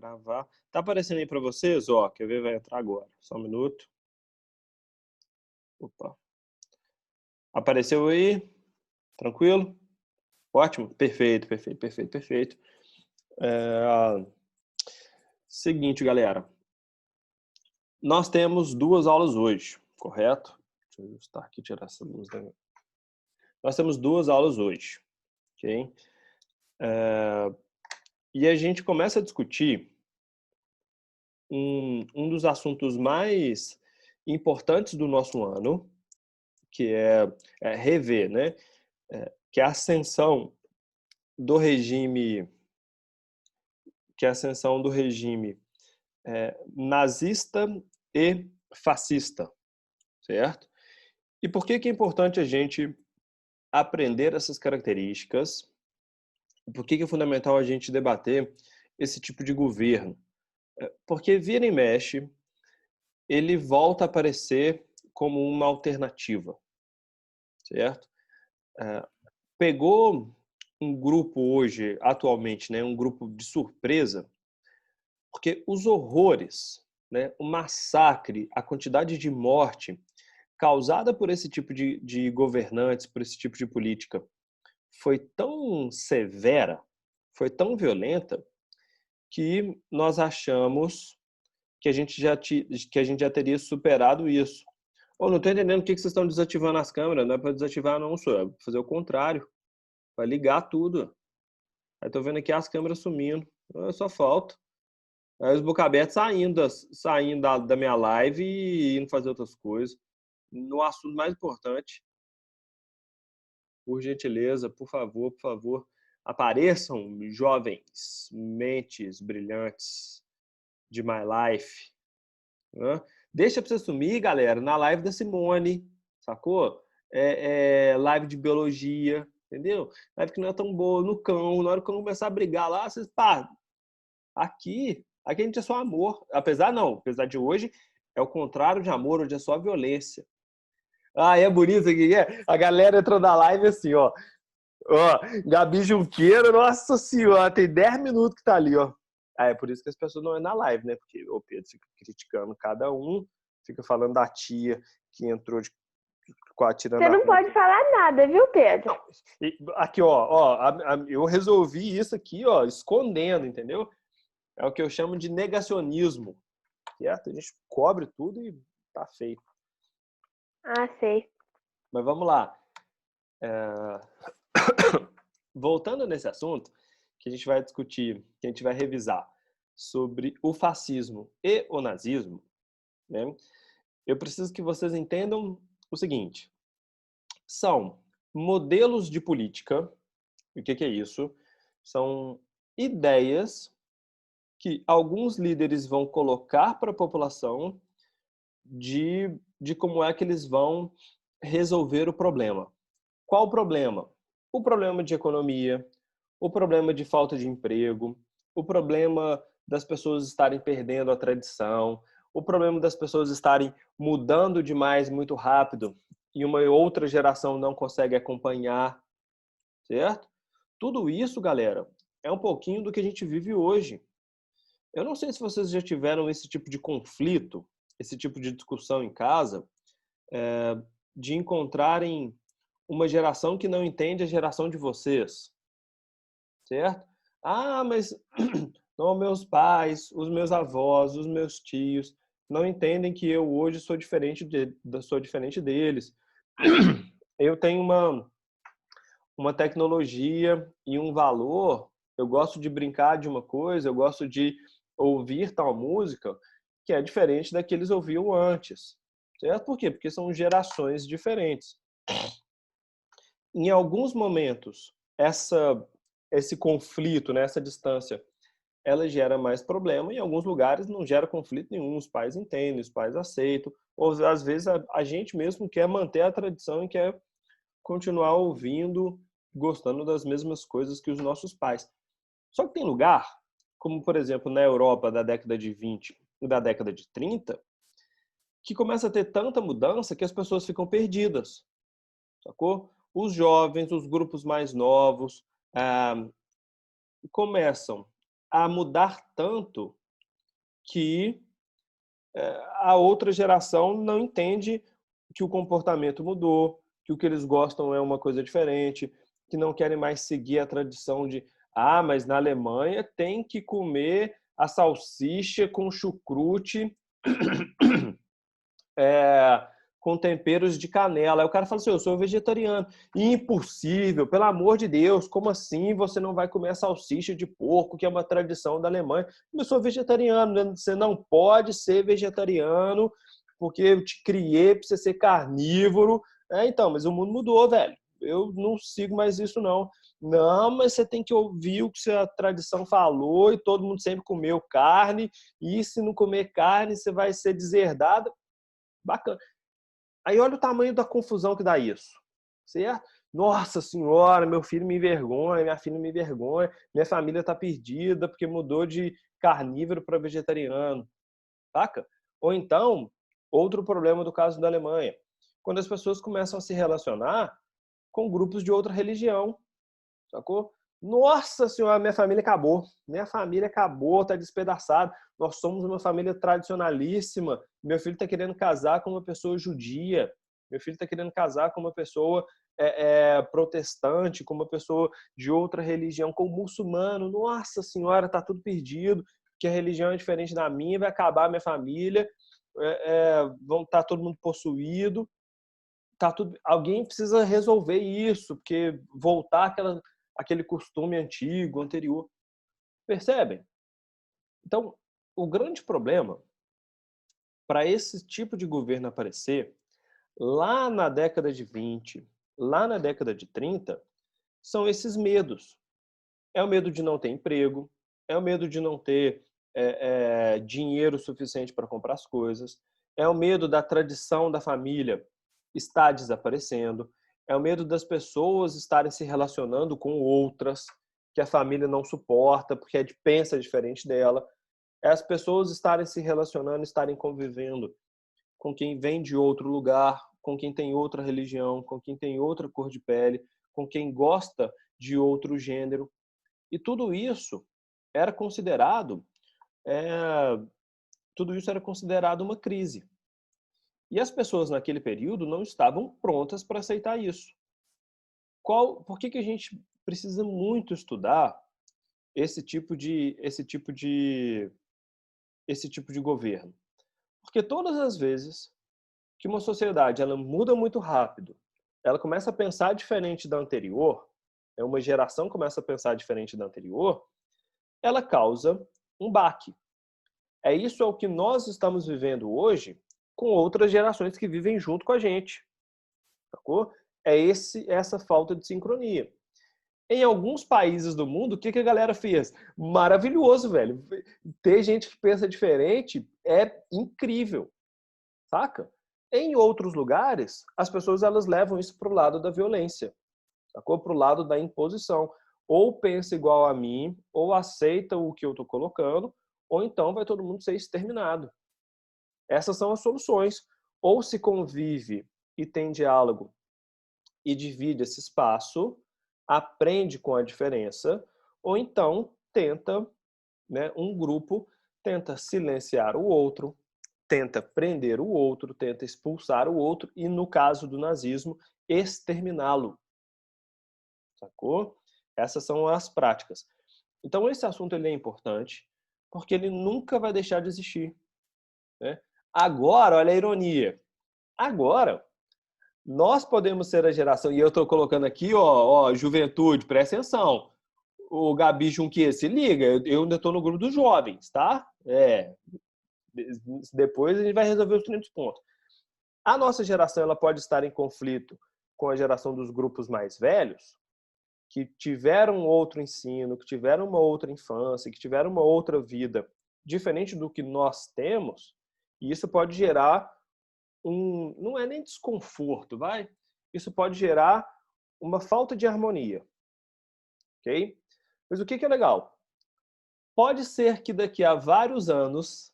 Gravar. Tá aparecendo aí para vocês? Ó, quer ver? Vai entrar agora. Só um minuto. Opa. Apareceu aí? Tranquilo? Ótimo? Perfeito, perfeito, perfeito, perfeito. Seguinte, galera. Nós temos duas aulas hoje, correto? Deixa eu ajustar aqui, tirar essa luz da... Nós temos duas aulas hoje, ok? E a gente começa a discutir um dos assuntos mais importantes do nosso ano, que é rever, né? Que é a ascensão do regime, nazista e fascista, certo? E por que é importante a gente aprender essas características? Por que é fundamental a gente debater esse tipo de governo? Porque vira e mexe, ele volta a aparecer como uma alternativa, certo? Pegou um grupo hoje, atualmente, né, um grupo de surpresa, porque os horrores, né, o massacre, a quantidade de morte causada por esse tipo de governantes, por esse tipo de política, foi tão severa, foi tão violenta, que nós achamos que que a gente já teria superado isso. Oh, não estou entendendo por que vocês estão desativando as câmeras. Não é para desativar, não, senhor. É para fazer o contrário. Vai ligar tudo. Aí estou vendo aqui as câmeras sumindo. Só falta. Aí os boca aberta saindo da minha live e indo fazer outras coisas. No assunto mais importante, por gentileza, por favor, apareçam, jovens, mentes brilhantes de My Life. Né? Deixa pra você sumir, galera, na live da Simone, sacou? Live de biologia, entendeu? Live que não é tão boa no cão. Na hora que eu começar a brigar lá, vocês, pá, aqui a gente é só amor. Apesar de hoje é o contrário de amor, hoje é só violência. Ah, é bonito aqui, é? A galera entrou na live assim, ó. Ó, Gabi Junqueira, nossa senhora, tem 10 minutos que tá ali, ó. Ah, é por isso que as pessoas não é na live, né? Porque o Pedro fica criticando cada um, fica falando da tia que entrou tirando Você não pode falar nada, viu, Pedro? Aqui, ó, eu resolvi isso aqui, ó, escondendo, entendeu? É o que eu chamo de negacionismo, certo? A gente cobre tudo e tá feito. Ah, sei. Mas vamos lá. Voltando nesse assunto, que a gente vai discutir, que a gente vai revisar sobre o fascismo e o nazismo, né? Eu preciso que vocês entendam o seguinte: são modelos de política. O que é isso? São ideias que alguns líderes vão colocar para a população de como é que eles vão resolver o problema. Qual o problema? O problema de economia, o problema de falta de emprego, o problema das pessoas estarem perdendo a tradição, o problema das pessoas estarem mudando demais muito rápido e uma outra geração não consegue acompanhar, certo? Tudo isso, galera, é um pouquinho do que a gente vive hoje. Eu não sei se vocês já tiveram esse tipo de conflito, esse tipo de discussão em casa, de encontrarem uma geração que não entende a geração de vocês, certo? Ah, mas não, meus pais, os meus avós, os meus tios não entendem que eu hoje sou diferente deles. Eu tenho uma tecnologia e um valor. Eu gosto de brincar de uma coisa, eu gosto de ouvir tal música que é diferente da que eles ouviam antes, certo? Por quê? Porque são gerações diferentes. Em alguns momentos, esse conflito, né, essa distância, ela gera mais problema. Em alguns lugares não gera conflito nenhum, os pais entendem, os pais aceitam, ou às vezes a gente mesmo quer manter a tradição e quer continuar ouvindo, gostando das mesmas coisas que os nossos pais. Só que tem lugar, como por exemplo na Europa da década de 20 e da década de 30, que começa a ter tanta mudança que as pessoas ficam perdidas, sacou? Os jovens, os grupos mais novos, começam a mudar tanto que a outra geração não entende que o comportamento mudou, que o que eles gostam é uma coisa diferente, que não querem mais seguir a tradição de mas na Alemanha tem que comer a salsicha com chucrute com temperos de canela. Aí o cara fala assim, eu sou vegetariano. Impossível, pelo amor de Deus, como assim você não vai comer a salsicha de porco, que é uma tradição da Alemanha? Eu sou vegetariano, você não pode ser vegetariano, porque eu te criei para você ser carnívoro. Então, mas o mundo mudou, velho. Eu não sigo mais isso, não. Não, mas você tem que ouvir o que a tradição falou e todo mundo sempre comeu carne, e se não comer carne, você vai ser deserdado. Bacana. Aí olha o tamanho da confusão que dá isso, certo? Nossa senhora, meu filho me envergonha, minha filha me envergonha, minha família está perdida porque mudou de carnívoro para vegetariano, saca? Ou então, outro problema do caso da Alemanha, quando as pessoas começam a se relacionar com grupos de outra religião, sacou? Nossa senhora, minha família acabou, tá despedaçada. Nós somos uma família tradicionalíssima. Meu filho está querendo casar com uma pessoa judia. Meu filho está querendo casar com uma pessoa protestante, com uma pessoa de outra religião, com um muçulmano. Nossa senhora, tá tudo perdido. Que a religião é diferente da minha, vai acabar a minha família. Vão estar todo mundo possuído. Tá tudo. Alguém precisa resolver isso, porque voltar aquele costume antigo, anterior. Percebem? Então, o grande problema para esse tipo de governo aparecer, lá na década de 20, lá na década de 30, são esses medos. É o medo de não ter emprego, é o medo de não ter dinheiro suficiente para comprar as coisas, é o medo da tradição da família estar desaparecendo, é o medo das pessoas estarem se relacionando com outras que a família não suporta porque pensa diferente dela, é as pessoas estarem se relacionando, estarem convivendo com quem vem de outro lugar, com quem tem outra religião, com quem tem outra cor de pele, com quem gosta de outro gênero. E era considerado, tudo isso era considerado uma crise. E as pessoas naquele período não estavam prontas para aceitar isso. Por que a gente precisa muito estudar esse tipo de governo? Porque todas as vezes que uma sociedade ela muda muito rápido, ela começa a pensar diferente da anterior, uma geração começa a pensar diferente da anterior, ela causa um baque. Isso é o que nós estamos vivendo hoje com outras gerações que vivem junto com a gente. Sacou? Essa falta de sincronia. Em alguns países do mundo, o que a galera fez? Maravilhoso, velho. Ter gente que pensa diferente é incrível. Saca? Em outros lugares, as pessoas elas levam isso para o lado da violência. Sacou? Para o lado da imposição. Ou pensa igual a mim, ou aceita o que eu estou colocando, ou então vai todo mundo ser exterminado. Essas são as soluções. Ou se convive e tem diálogo e divide esse espaço, aprende com a diferença, ou então um grupo tenta silenciar o outro, tenta prender o outro, tenta expulsar o outro e, no caso do nazismo, exterminá-lo. Sacou? Essas são as práticas. Então, esse assunto ele é importante porque ele nunca vai deixar de existir. Né? Agora, olha a ironia. Agora, nós podemos ser a geração, e eu estou colocando aqui, juventude, presta atenção. O Gabi Junqueira, se liga, eu ainda estou no grupo dos jovens, tá? Depois a gente vai resolver os 30 pontos. A nossa geração ela pode estar em conflito com a geração dos grupos mais velhos, que tiveram outro ensino, que tiveram uma outra infância, que tiveram uma outra vida diferente do que nós temos, e isso pode gerar não é nem desconforto, isso pode gerar uma falta de harmonia. Ok? Mas o que é legal? Pode ser que daqui a vários anos,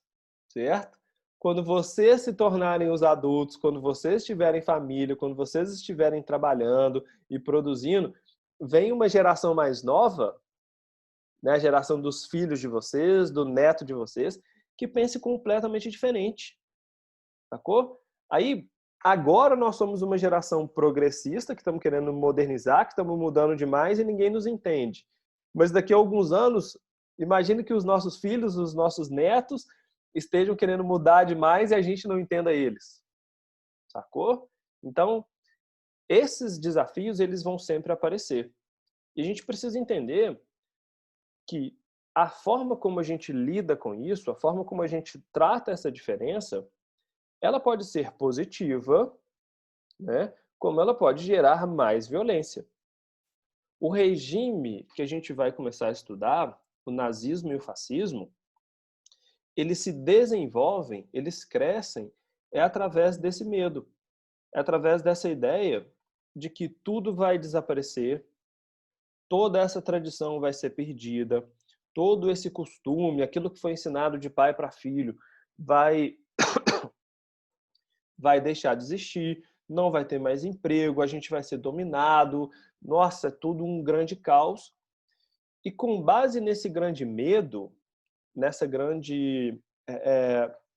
certo? Quando vocês se tornarem os adultos, quando vocês tiverem família, quando vocês estiverem trabalhando e produzindo, vem uma geração mais nova né, a geração dos filhos de vocês, do neto de vocês, que pense completamente diferente, sacou? Aí, agora nós somos uma geração progressista, que estamos querendo modernizar, que estamos mudando demais e ninguém nos entende. Mas daqui a alguns anos, imagine que os nossos filhos, os nossos netos, estejam querendo mudar demais e a gente não entenda eles, sacou? Então, esses desafios, eles vão sempre aparecer. E a gente precisa entender que a forma como a gente lida com isso, a forma como a gente trata essa diferença, ela pode ser positiva, né? Como ela pode gerar mais violência. O regime que a gente vai começar a estudar, o nazismo e o fascismo, eles se desenvolvem, eles crescem, é através desse medo, é através dessa ideia de que tudo vai desaparecer, toda essa tradição vai ser perdida, todo esse costume, aquilo que foi ensinado de pai para filho, vai deixar de existir, não vai ter mais emprego, a gente vai ser dominado. Nossa, é tudo um grande caos. E com base nesse grande medo,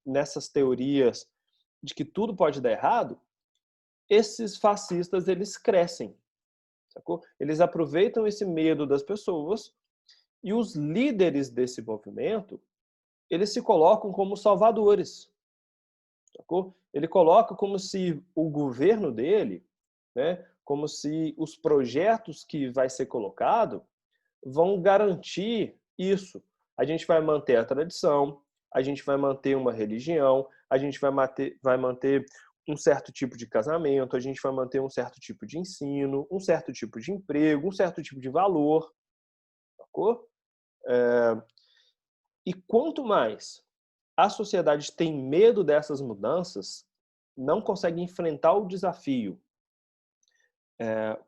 nessas teorias de que tudo pode dar errado, esses fascistas eles crescem, sacou? Eles aproveitam esse medo das pessoas e os líderes desse movimento, eles se colocam como salvadores, sacou? Ele coloca como se o governo dele, né, como se os projetos que vai ser colocado vão garantir isso. A gente vai manter a tradição, a gente vai manter uma religião, a gente vai manter um certo tipo de casamento, a gente vai manter um certo tipo de ensino, um certo tipo de emprego, um certo tipo de valor, sacou? E quanto mais a sociedade tem medo dessas mudanças, não consegue enfrentar o desafio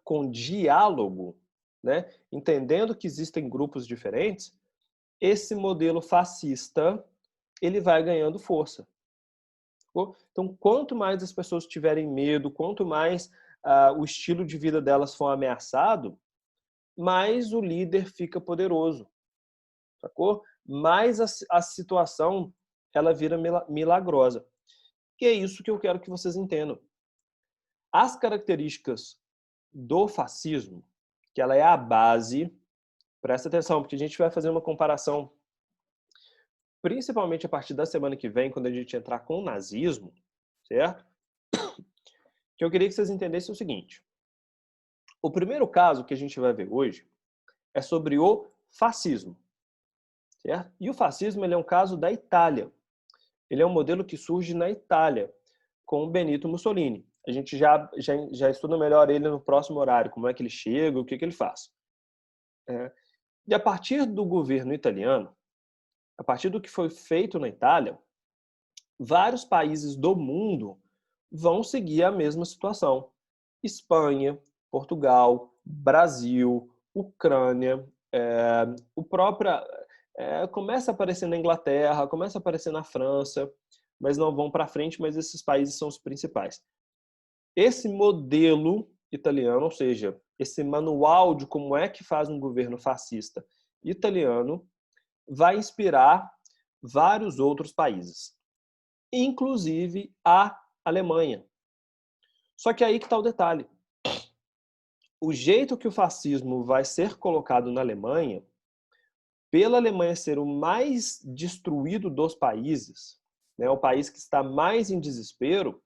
com diálogo, né, entendendo que existem grupos diferentes, esse modelo fascista ele vai ganhando força. Então, quanto mais as pessoas tiverem medo, quanto mais o estilo de vida delas for ameaçado, mais o líder fica poderoso, sacou? Mais a situação ela vira milagrosa. E é isso que eu quero que vocês entendam. As características do fascismo, que ela é a base, presta atenção, porque a gente vai fazer uma comparação, principalmente a partir da semana que vem, quando a gente entrar com o nazismo, certo? Que eu queria que vocês entendessem o seguinte. O primeiro caso que a gente vai ver hoje é sobre o fascismo, certo? E o fascismo ele é um caso da Itália. Ele é um modelo que surge na Itália, com o Benito Mussolini. A gente já estuda melhor ele no próximo horário, como é que ele chega, o que ele faz. E a partir do governo italiano, a partir do que foi feito na Itália, vários países do mundo vão seguir a mesma situação. Espanha, Portugal, Brasil, Ucrânia, o próprio começa a aparecer na Inglaterra, começa a aparecer na França, mas não vão para frente, mas esses países são os principais. Esse modelo italiano, ou seja, esse manual de como é que faz um governo fascista italiano, vai inspirar vários outros países, inclusive a Alemanha. Só que aí que está o detalhe. O jeito que o fascismo vai ser colocado na Alemanha, pela Alemanha ser o mais destruído dos países, né, o país que está mais em desespero,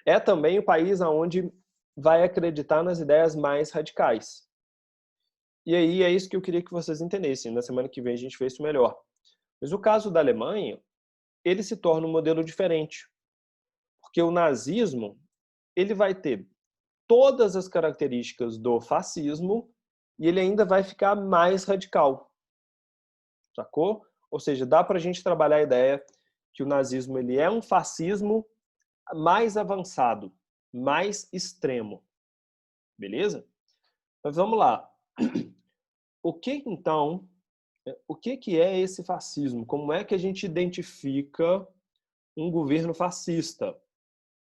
é também o país onde vai acreditar nas ideias mais radicais. E aí é isso que eu queria que vocês entendessem. Na semana que vem a gente vê isso melhor. Mas o caso da Alemanha, ele se torna um modelo diferente. Porque o nazismo, ele vai ter todas as características do fascismo e ele ainda vai ficar mais radical. Sacou? Ou seja, dá pra gente trabalhar a ideia que o nazismo ele é um fascismo mais avançado, mais extremo. Beleza? Mas vamos lá. O que é esse fascismo? Como é que a gente identifica um governo fascista?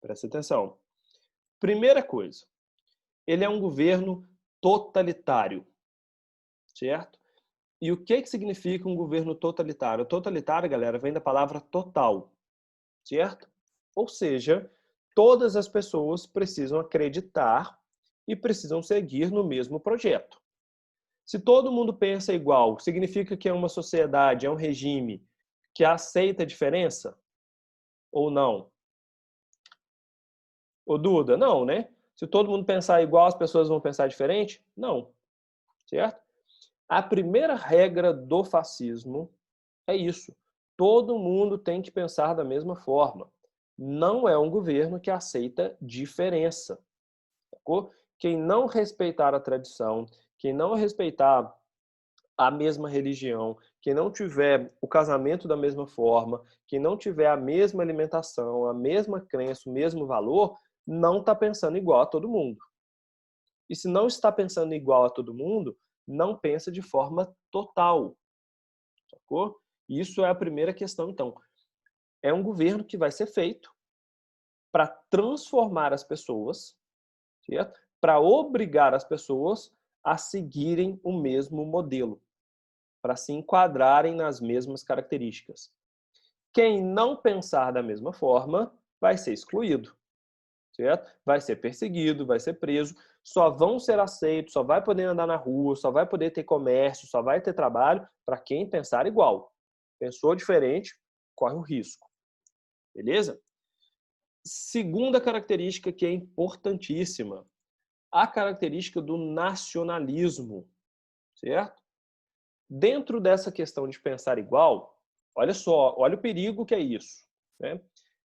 Presta atenção. Primeira coisa, ele é um governo totalitário, certo? E o que significa um governo totalitário? Totalitário, galera, vem da palavra total, certo? Ou seja, todas as pessoas precisam acreditar e precisam seguir no mesmo projeto. Se todo mundo pensa igual, significa que é uma sociedade, é um regime que aceita a diferença? Ou não? Ô Duda, não, né? Se todo mundo pensar igual, as pessoas vão pensar diferente? Não, certo? A primeira regra do fascismo é isso. Todo mundo tem que pensar da mesma forma. Não é um governo que aceita diferença. Sacou? Quem não respeitar a tradição, quem não respeitar a mesma religião, quem não tiver o casamento da mesma forma, quem não tiver a mesma alimentação, a mesma crença, o mesmo valor, não está pensando igual a todo mundo. E se não está pensando igual a todo mundo, não pensa de forma total. Sacou? Isso é a primeira questão, então. É um governo que vai ser feito para transformar as pessoas, certo? Para obrigar as pessoas a seguirem o mesmo modelo, para se enquadrarem nas mesmas características. Quem não pensar da mesma forma vai ser excluído, certo? Vai ser perseguido, vai ser preso, só vão ser aceitos, só vai poder andar na rua, só vai poder ter comércio, só vai ter trabalho para quem pensar igual. Pensou diferente, corre o risco. Beleza? Segunda característica que é importantíssima, a característica do nacionalismo, certo? Dentro dessa questão de pensar igual, olha só, olha o perigo que é isso, né?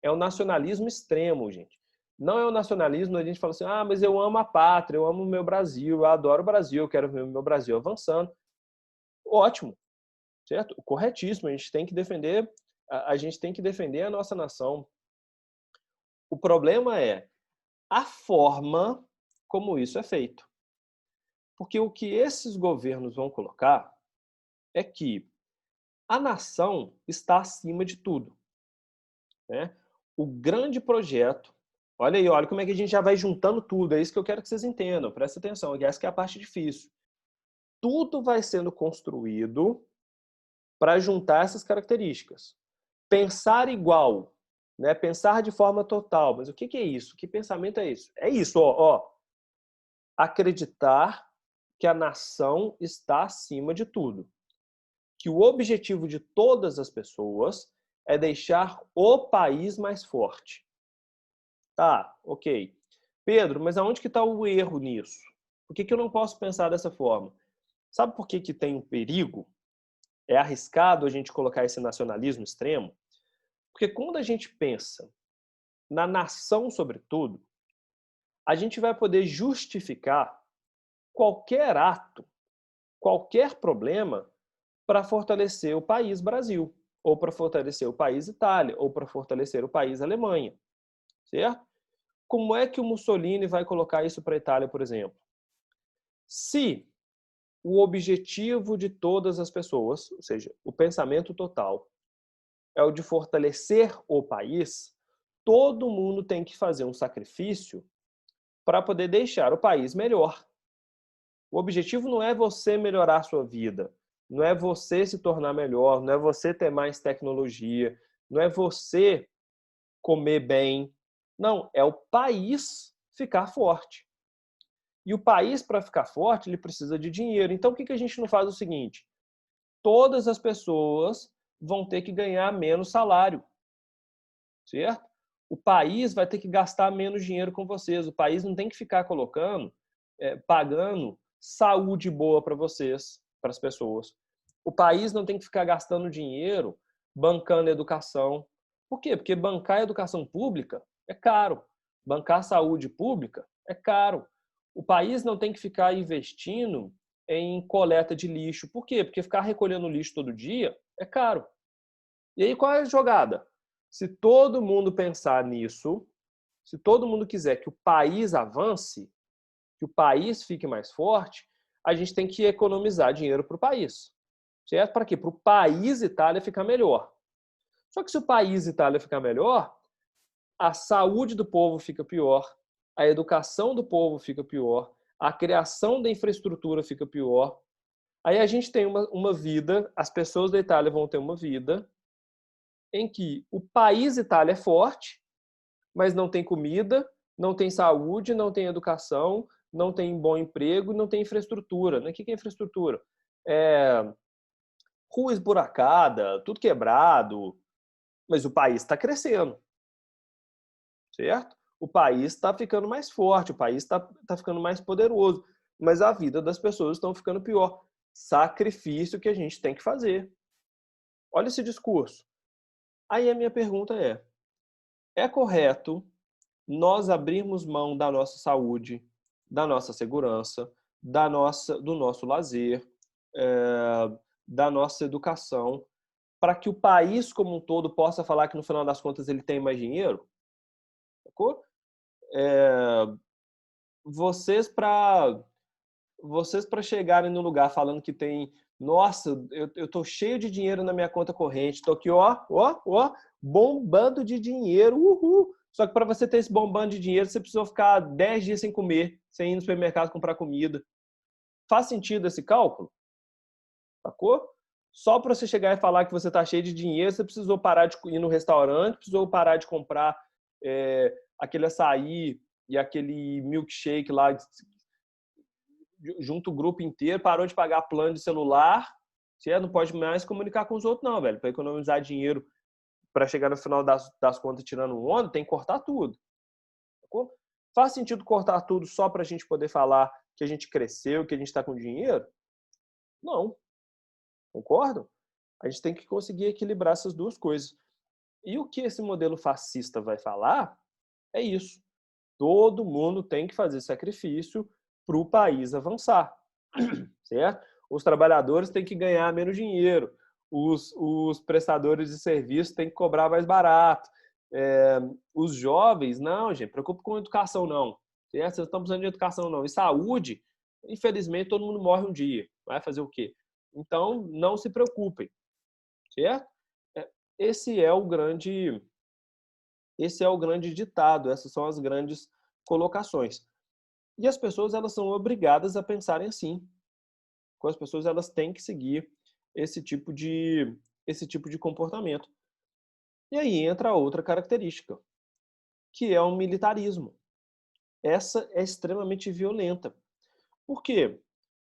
É o nacionalismo extremo, gente. Não é o nacionalismo, a gente fala assim, ah, mas eu amo a pátria, eu amo o meu Brasil, eu adoro o Brasil, eu quero ver o meu Brasil avançando. Ótimo, certo? Corretíssimo, a gente tem que defender, a gente tem que defender a nossa nação. O problema é a forma como isso é feito. Porque o que esses governos vão colocar é que a nação está acima de tudo, né? O grande projeto, olha aí, olha como é que a gente já vai juntando tudo, é isso que eu quero que vocês entendam, presta atenção, essa que é a parte difícil. Tudo vai sendo construído para juntar essas características. Pensar igual, né? Pensar de forma total, mas o que é isso? Que pensamento é isso? É isso, ó. Acreditar que a nação está acima de tudo. Que o objetivo de todas as pessoas é deixar o país mais forte. Tá, ok. Pedro, mas aonde que está o erro nisso? Por que eu não posso pensar dessa forma? Sabe por que tem um perigo? É arriscado a gente colocar esse nacionalismo extremo? Porque quando a gente pensa na nação sobretudo, a gente vai poder justificar qualquer ato, qualquer problema para fortalecer o país Brasil, ou para fortalecer o país Itália, ou para fortalecer o país Alemanha, certo? Como é que o Mussolini vai colocar isso para a Itália, por exemplo? Se o objetivo de todas as pessoas, ou seja, o pensamento total, é o de fortalecer o país, todo mundo tem que fazer um sacrifício para poder deixar o país melhor. O objetivo não é você melhorar a sua vida, não é você se tornar melhor, não é você ter mais tecnologia, não é você comer bem. Não, é o país ficar forte. E o país, para ficar forte, ele precisa de dinheiro. Então, por que a gente não faz o seguinte? Todas as pessoas vão ter que ganhar menos salário, certo? O país vai ter que gastar menos dinheiro com vocês. O país não tem que ficar colocando, pagando saúde boa para vocês, para as pessoas. O país não tem que ficar gastando dinheiro bancando educação. Por quê? Porque bancar a educação pública é caro. Bancar a saúde pública é caro. O país não tem que ficar investindo em coleta de lixo. Por quê? Porque ficar recolhendo lixo todo dia é caro. E aí qual é a jogada? Se todo mundo pensar nisso, se todo mundo quiser que o país avance, que o país fique mais forte, a gente tem que economizar dinheiro para o país. Certo? Para quê? Para o país Itália ficar melhor. Só que se o país Itália ficar melhor, a saúde do povo fica pior, a educação do povo fica pior, a criação da infraestrutura fica pior, Aí a gente tem uma vida, as pessoas da Itália vão ter uma vida em que o país Itália é forte, mas não tem comida, não tem saúde, não tem educação, não tem bom emprego, não tem infraestrutura. O que é infraestrutura? É rua esburacada, tudo quebrado, mas o país está crescendo, certo? O país está ficando mais forte, o país está ficando mais poderoso, mas a vida das pessoas está ficando pior. Sacrifício que a gente tem que fazer. Olha esse discurso. Aí a minha pergunta é correto nós abrirmos mão da nossa saúde, da nossa segurança, do nosso lazer, da nossa educação, para que o país como um todo possa falar que no final das contas ele tem mais dinheiro? Sacou? Vocês para chegarem no lugar falando que tem, nossa, eu tô cheio de dinheiro na minha conta corrente, tô aqui, ó, bombando de dinheiro, uhul. Só que para você ter esse bombando de dinheiro, você precisou ficar 10 dias sem comer, sem ir no supermercado comprar comida. Faz sentido esse cálculo? Sacou? Só para você chegar e falar que você tá cheio de dinheiro, você precisou parar de ir no restaurante, precisou parar de comprar aquele açaí e aquele milkshake lá, junto o grupo inteiro, parou de pagar plano de celular, você não pode mais comunicar com os outros não, velho. Para economizar dinheiro, para chegar no final das contas tirando um onda, tem que cortar tudo. Sacou? Faz sentido cortar tudo só para a gente poder falar que a gente cresceu, que a gente está com dinheiro? Não. Concordam? A gente tem que conseguir equilibrar essas duas coisas. E o que esse modelo fascista vai falar é isso. Todo mundo tem que fazer sacrifício para o país avançar, certo? Os trabalhadores têm que ganhar menos dinheiro, os prestadores de serviço têm que cobrar mais barato, os jovens, não, gente, preocupe com educação não, certo? Vocês não estão precisando de educação não. E saúde, infelizmente, todo mundo morre um dia. Vai fazer o quê? Então, não se preocupem, certo? Esse é o grande ditado, essas são as grandes colocações. E as pessoas elas são obrigadas a pensarem assim. As pessoas elas têm que seguir esse tipo de comportamento. E aí entra outra característica, que é o militarismo. Essa é extremamente violenta. Por quê?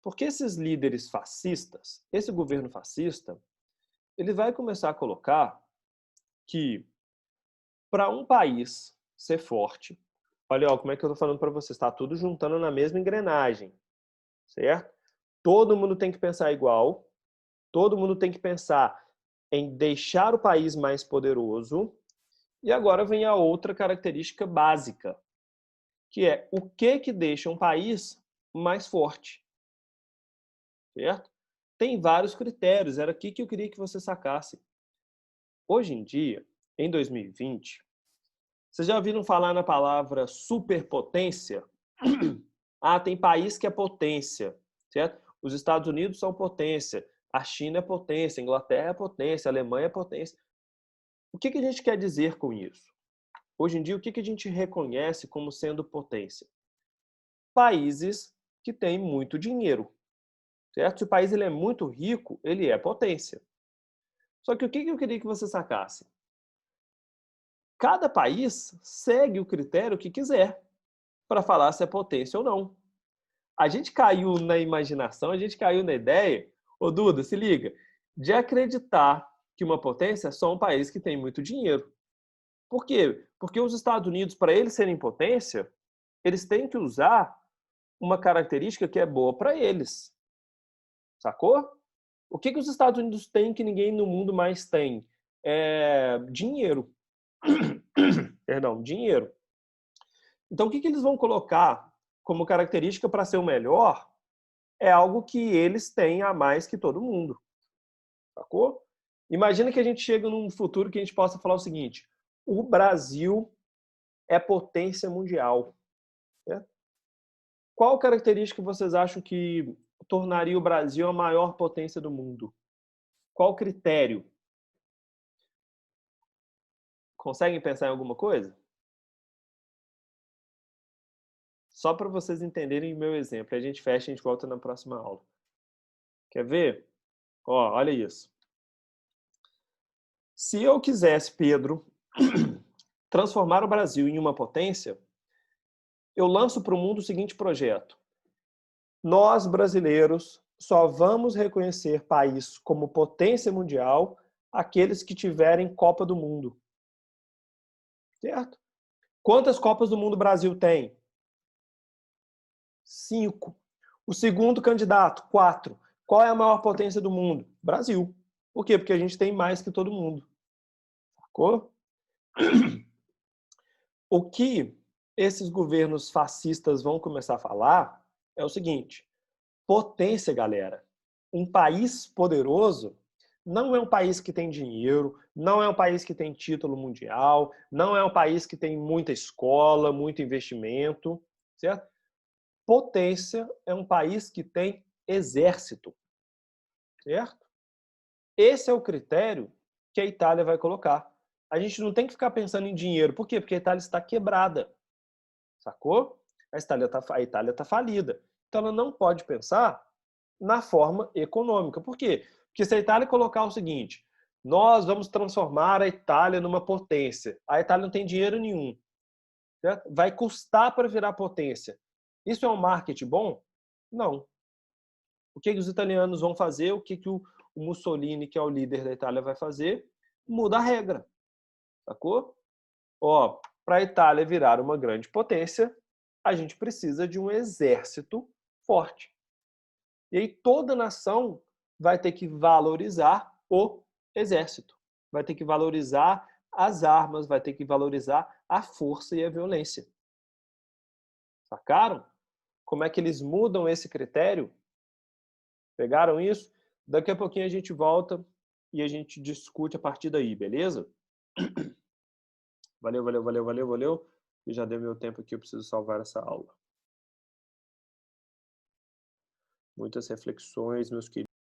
Porque esses líderes fascistas, esse governo fascista, ele vai começar a colocar que para um país ser forte, olha, ó, como é que eu estou falando para você, está tudo juntando na mesma engrenagem, certo? Todo mundo tem que pensar igual, todo mundo tem que pensar em deixar o país mais poderoso. E agora vem a outra característica básica, que é o que deixa um país mais forte, certo? Tem vários critérios, era aqui que eu queria que você sacasse. Hoje em dia, em 2020, vocês já ouviram falar na palavra superpotência? Ah, tem país que é potência, certo? Os Estados Unidos são potência, a China é potência, a Inglaterra é potência, a Alemanha é potência. O que a gente quer dizer com isso? Hoje em dia, o que a gente reconhece como sendo potência? Países que têm muito dinheiro, certo? Se o país ele é muito rico, ele é potência. Só que o que eu queria que você sacasse? Cada país segue o critério que quiser para falar se é potência ou não. A gente caiu na imaginação, a gente caiu na ideia, ô Duda, se liga, de acreditar que uma potência é só um país que tem muito dinheiro. Por quê? Porque os Estados Unidos, para eles serem potência, eles têm que usar uma característica que é boa para eles. Sacou? O que os Estados Unidos têm que ninguém no mundo mais tem? Dinheiro. Perdão, dinheiro. Então, o que eles vão colocar como característica para ser o melhor é algo que eles têm a mais que todo mundo. Sacou? Imagina que a gente chega num futuro que a gente possa falar o seguinte: o Brasil é potência mundial. Né? Qual característica vocês acham que tornaria o Brasil a maior potência do mundo? Qual critério? Conseguem pensar em alguma coisa? Só para vocês entenderem o meu exemplo. A gente fecha e a gente volta na próxima aula. Quer ver? Ó, olha isso. Se eu quisesse, Pedro, transformar o Brasil em uma potência, eu lanço para o mundo o seguinte projeto. Nós, brasileiros, só vamos reconhecer país como potência mundial aqueles que tiverem Copa do Mundo. Certo? Quantas Copas do Mundo o Brasil tem? 5. O segundo candidato, 4. Qual é a maior potência do mundo? Brasil. Por quê? Porque a gente tem mais que todo mundo. Sacou? O que esses governos fascistas vão começar a falar é o seguinte: potência, galera. Um país poderoso não é um país que tem dinheiro, não é um país que tem título mundial, não é um país que tem muita escola, muito investimento, certo? Potência é um país que tem exército, certo? Esse é o critério que a Itália vai colocar. A gente não tem que ficar pensando em dinheiro. Por quê? Porque a Itália está quebrada. Sacou? A Itália está falida. Então ela não pode pensar na forma econômica. Por quê? Porque se a Itália colocar o seguinte, nós vamos transformar a Itália numa potência. A Itália não tem dinheiro nenhum. Certo? Vai custar para virar potência. Isso é um marketing bom? Não. O que os italianos vão fazer? O que o Mussolini, que é o líder da Itália, vai fazer? Muda a regra. Sacou? Ó, para a Itália virar uma grande potência, a gente precisa de um exército forte. E aí toda nação vai ter que valorizar o exército. Vai ter que valorizar as armas, vai ter que valorizar a força e a violência. Sacaram? Como é que eles mudam esse critério? Pegaram isso? Daqui a pouquinho a gente volta e a gente discute a partir daí, beleza? Valeu, valeu, valeu, valeu, valeu. E já deu meu tempo aqui, eu preciso salvar essa aula. Muitas reflexões, meus queridos.